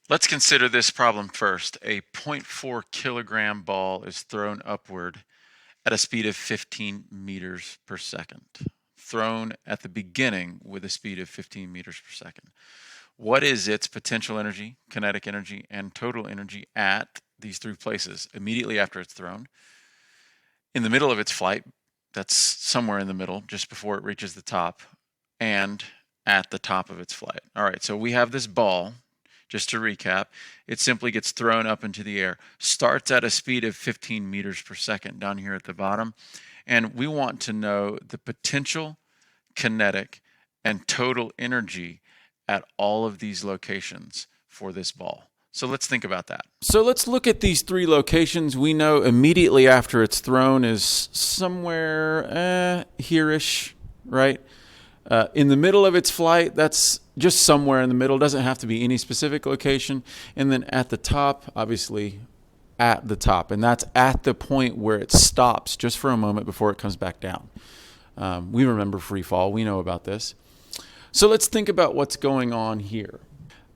Let's consider this problem first. A 0.4 kilogram ball is thrown upward at a speed of 15 meters per second. Thrown at the beginning with a speed of 15 meters per second. What is its potential energy, kinetic energy, and total energy at these three places immediately after it's thrown? In the middle of its flight, that's somewhere in the middle, just before it reaches the top, and at the top of its flight. All right, so we have this ball. Just to recap, it simply gets thrown up into the air, starts at a speed of 15 meters per second down here at the bottom, and we want to know the potential, kinetic, and total energy at all of these locations for this ball. So let's think about that. So let's look at these three locations. We know immediately after it's thrown is somewhere here-ish, right? In the middle of its flight, that's just somewhere in the middle. Doesn't have to be any specific location. And then at the top, obviously at the top. And that's at the point where it stops just for a moment before it comes back down. We remember free fall. We know about this. So let's think about what's going on here.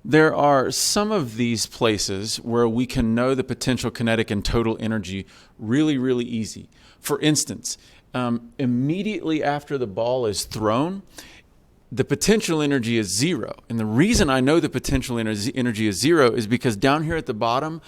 There are some of these places where we can know the potential kinetic and total energy really, really easy. For instance, immediately after the ball is thrown, the potential energy is zero. And the reason I know the potential energy is zero is because down here at the bottom,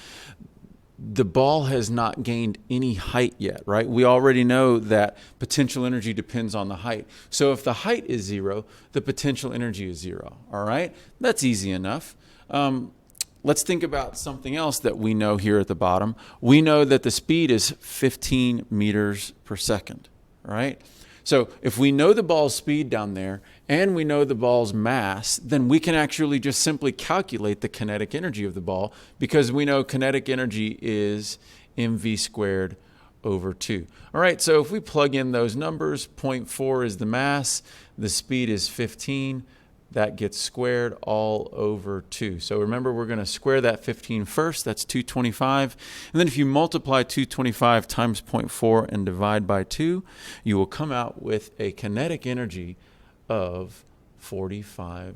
the ball has not gained any height yet, right? We already know that potential energy depends on the height. So if the height is zero, the potential energy is zero, all right? That's easy enough. Let's think about something else that we know here at the bottom. We know that the speed is 15 meters per second, right? So if we know the ball's speed down there and we know the ball's mass, then we can actually just simply calculate the kinetic energy of the ball because we know kinetic energy is mv squared over 2. All right, so if we plug in those numbers, 0.4 is the mass, the speed is 15, that gets squared all over 2. So remember, we're going to square that 15 first. That's 225. And then if you multiply 225 times 0.4 and divide by 2, you will come out with a kinetic energy of 45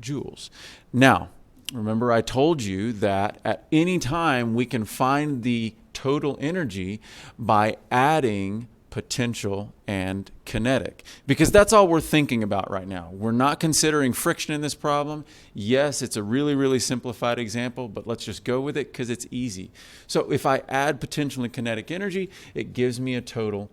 joules. Now, remember I told you that at any time we can find the total energy by adding potential and kinetic, because that's all we're thinking about right now. We're not considering friction in this problem. Yes, it's a really, really simplified example, but let's just go with it because it's easy. So if I add potential and kinetic energy, it gives me a total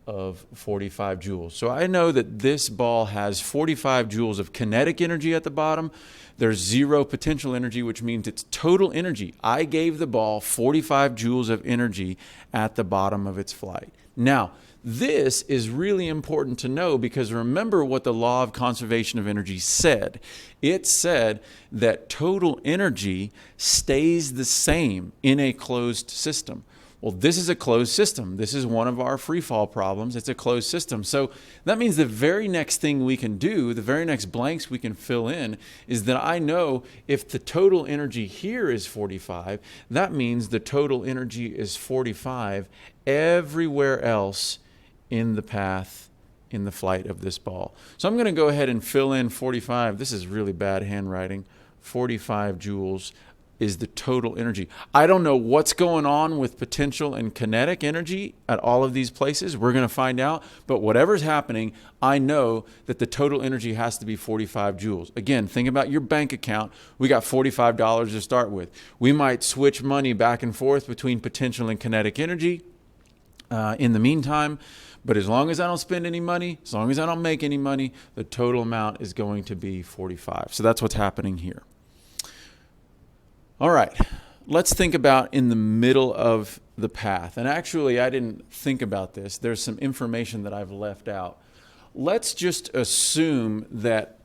of 45 joules. So I know that this ball has 45 joules of kinetic energy at the bottom. There's zero potential energy, which means it's total energy. I gave the ball 45 joules of energy at the bottom of its flight. Now, this is really important to know because remember what the law of conservation of energy said. It said that total energy stays the same in a closed system. Well, this is a closed system. This is one of our free fall problems. It's a closed system. So that means the very next thing we can do, the very next blanks we can fill in, is that I know if the total energy here is 45, that means the total energy is 45 everywhere else in the path, in the flight of this ball. So I'm going to go ahead and fill in 45. This is really bad handwriting. 45 joules is the total energy. I don't know what's going on with potential and kinetic energy at all of these places. We're going to find out. But whatever's happening, I know that the total energy has to be 45 joules. Again, think about your bank account. We got $45 to start with. We might switch money back and forth between potential and kinetic energy in the meantime. But as long as I don't spend any money, as long as I don't make any money, the total amount is going to be 45. So that's what's happening here. All right, let's think about in the middle of the path. And actually, I didn't think about this. There's some information that I've left out. Let's just assume that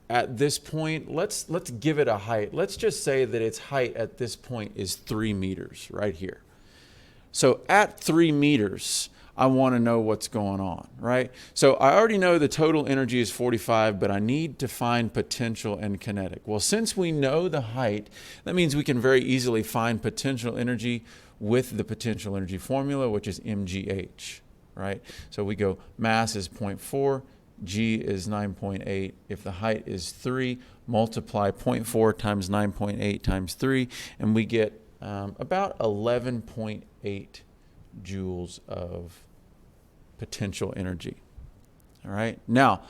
at this point, let's give it a height. Let's just say that its height at this point is 3 meters right here. So at 3 meters, I want to know what's going on, right? So I already know the total energy is 45, but I need to find potential and kinetic. Well, since we know the height, that means we can very easily find potential energy with the potential energy formula, which is mgh, right? So we go mass is 0.4, G is 9.8. If the height is 3, multiply 0.4 times 9.8 times 3, and we get about 11.8 joules of potential energy. All right. Now,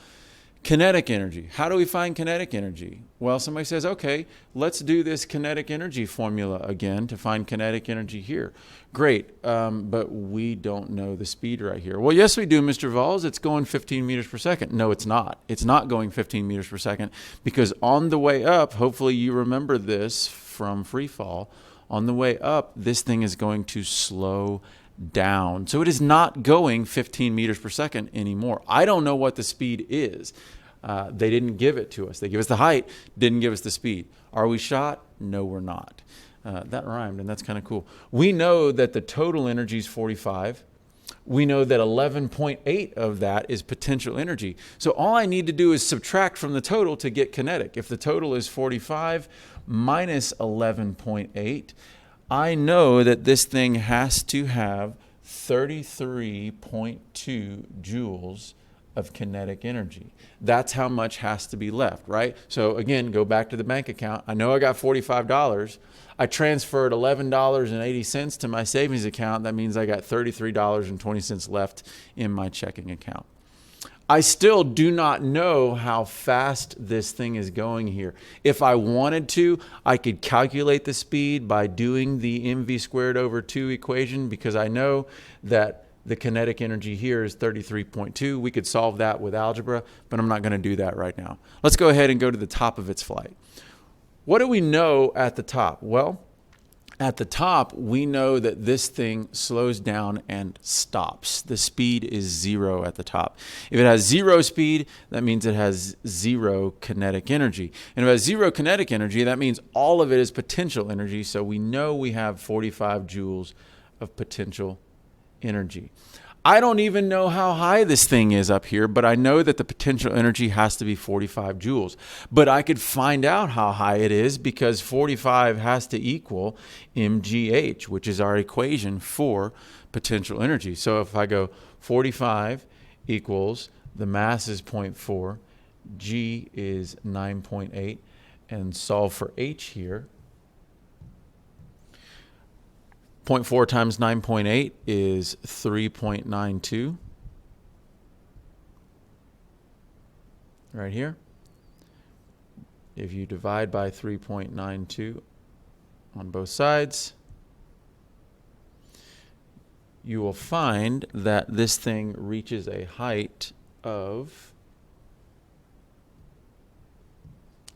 kinetic energy. How do we find kinetic energy? Well, somebody says, okay, let's do this kinetic energy formula again to find kinetic energy here. Great, but we don't know the speed right here. Well, yes, we do, Mr. Valls. It's going 15 meters per second. No, it's not. It's not going 15 meters per second because on the way up, hopefully you remember this from free fall, on the way up, this thing is going to slow down. So it is not going 15 meters per second anymore. I don't know what the speed is. They didn't give it to us. They give us the height, didn't give us the speed. Are we shot? No, we're not. That rhymed, and that's kind of cool. We know that the total energy is 45. We know that 11.8 of that is potential energy. So all I need to do is subtract from the total to get kinetic. If the total is 45 minus 11.8, I know that this thing has to have 33.2 joules of kinetic energy. That's how much has to be left, right? So again, go back to the bank account. I know I got $45. I transferred $11.80 to my savings account. That means I got $33.20 left in my checking account. I still do not know how fast this thing is going here. If I wanted to, I could calculate the speed by doing the mv squared over 2 equation because I know that the kinetic energy here is 33.2. We could solve that with algebra, but I'm not going to do that right now. Let's go ahead and go to the top of its flight. What do we know at the top? Well, at the top, we know that this thing slows down and stops. The speed is 0 at the top. If it has 0 speed, that means it has 0 kinetic energy. And if it has 0 kinetic energy, that means all of it is potential energy. So we know we have 45 joules of potential energy. I don't even know how high this thing is up here, but I know that the potential energy has to be 45 joules. But I could find out how high it is because 45 has to equal mgh, which is our equation for potential energy. So if I go 45 equals, the mass is 0.4, g is 9.8, and solve for h here, 0.4 times 9.8 is 3.92 right here. If you divide by 3.92 on both sides, you will find that this thing reaches a height of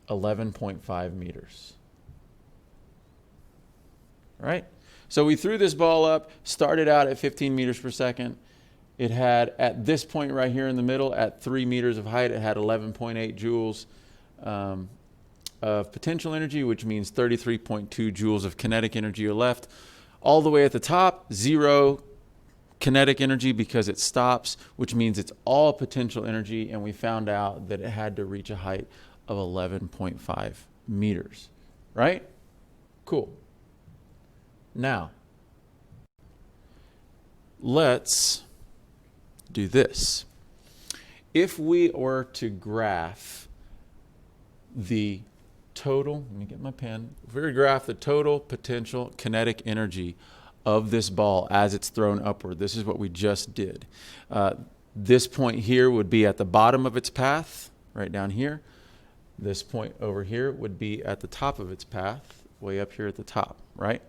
11.5 meters. All right? So we threw this ball up, started out at 15 meters per second. It had, at this point right here in the middle, at 3 meters of height, it had 11.8 joules of potential energy, which means 33.2 joules of kinetic energy are left. All the way at the top, 0 kinetic energy because it stops, which means it's all potential energy, and we found out that it had to reach a height of 11.5 meters, right? Cool. Now, let's do this. If we were to graph the total, let me get my pen. If we were to graph the total potential kinetic energy of this ball as it's thrown upward, this is what we just did. This point here would be at the bottom of its path, right down here. This point over here would be at the top of its path, way up here at the top, right?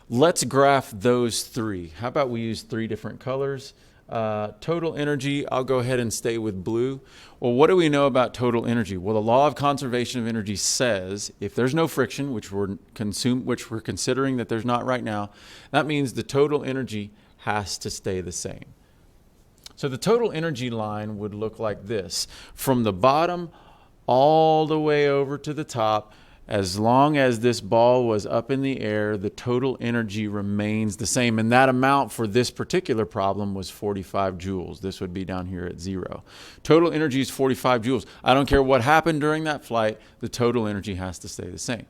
Let's graph those three. How about we use 3 different colors? Total energy, I'll go ahead and stay with blue. Well, what do we know about total energy? Well, the law of conservation of energy says if there's no friction, which we're considering that there's not right now, that means the total energy has to stay the same. So the total energy line would look like this. From the bottom all the way over to the top, as long as this ball was up in the air, the total energy remains the same. And that amount for this particular problem was 45 joules. This would be down here at 0. Total energy is 45 joules. I don't care what happened during that flight, the total energy has to stay the same,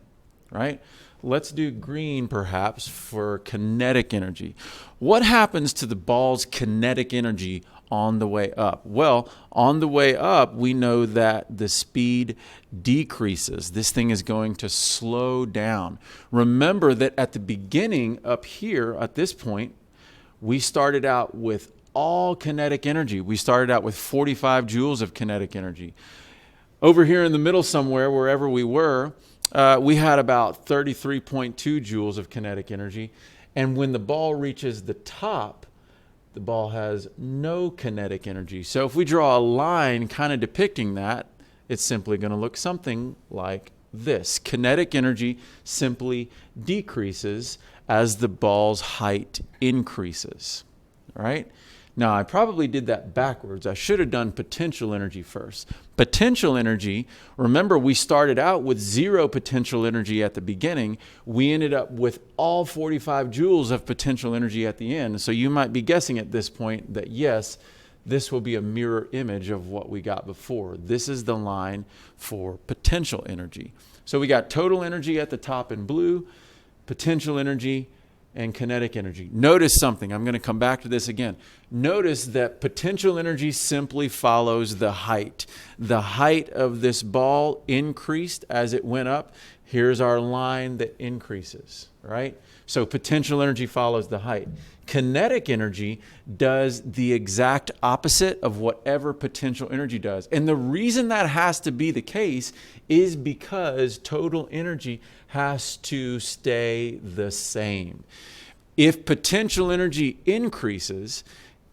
right? Let's do green perhaps for kinetic energy. What happens to the ball's kinetic energy on the way up? Well, on the way up, we know that the speed decreases. This thing is going to slow down. Remember that at the beginning up here at this point, we started out with all kinetic energy. We started out with 45 joules of kinetic energy. Over here in the middle somewhere, wherever we were, we had about 33.2 joules of kinetic energy. And when the ball reaches the top, the ball has no kinetic energy. So if we draw a line kind of depicting that, it's simply going to look something like this. Kinetic energy simply decreases as the ball's height increases. All right? Now, I probably did that backwards. I should have done potential energy first. Potential energy, remember we started out with 0 potential energy at the beginning. We ended up with all 45 joules of potential energy at the end. So you might be guessing at this point that yes, this will be a mirror image of what we got before. This is the line for potential energy. So we got total energy at the top in blue, potential energy, and kinetic energy. Notice something. I'm going to come back to this again. Notice that potential energy simply follows the height. The height of this ball increased as it went up. Here's our line that increases, right? So potential energy follows the height. Kinetic energy does the exact opposite of whatever potential energy does. And the reason that has to be the case is because total energy has to stay the same. If potential energy increases,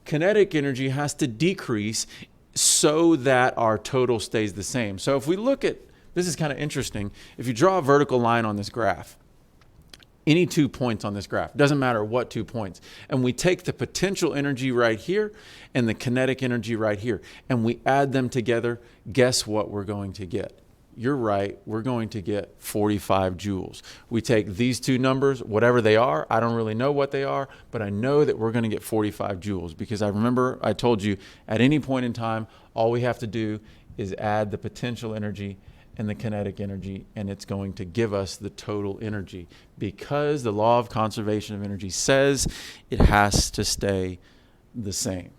kinetic energy has to decrease so that our total stays the same. So if we look at, this is kind of interesting, if you draw a vertical line on this graph, any 2 points on this graph, doesn't matter what 2 points, and we take the potential energy right here and the kinetic energy right here, and we add them together, guess what we're going to get? You're right, we're going to get 45 joules. We take these two numbers, whatever they are, I don't really know what they are, but I know that we're going to get 45 joules because I remember I told you at any point in time, all we have to do is add the potential energy and the kinetic energy, and it's going to give us the total energy because the law of conservation of energy says it has to stay the same.